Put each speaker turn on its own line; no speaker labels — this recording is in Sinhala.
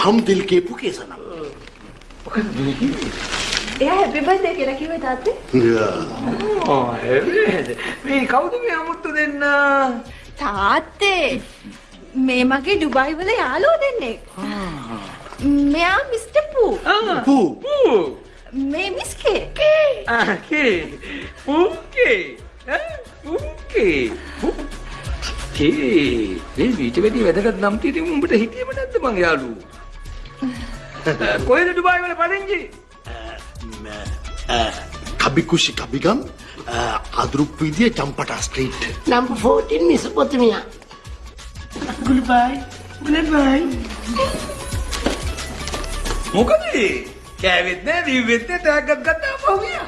हम दिल के पुके सनम.
එයා හැපි බර්ත්ඩේ කියලා කිව්වේ තාත්තේ?
මේ කවුද මේ අමුත්තු දෙන්න?
තාත්තේ මේ මගේ ඩුබායි වල යාළුවෝ දෙන්නෙක්. මෙයා මිස්ටර් පූ.
Poo.
මේ මිස් කේ.
කේ. පුකේ. පුකේ. කේ. මේ ඊට වැඩි වැදගත් නම් තියෙන්නේ උඹට හිතේම නැද්ද මං යාළුවෝ? කොහෙද ඩුබායි වල පදිංචි?
Kabikushi Kabigam, Adrupidia Champata Street.
Number 14 Mesopotamia. Goodbye. Goodbye.
මොකද? කෑවෙත් නෑ, දීවෙත් නෑ, ටැග්ගක් ගත්තාම පහු ගියා.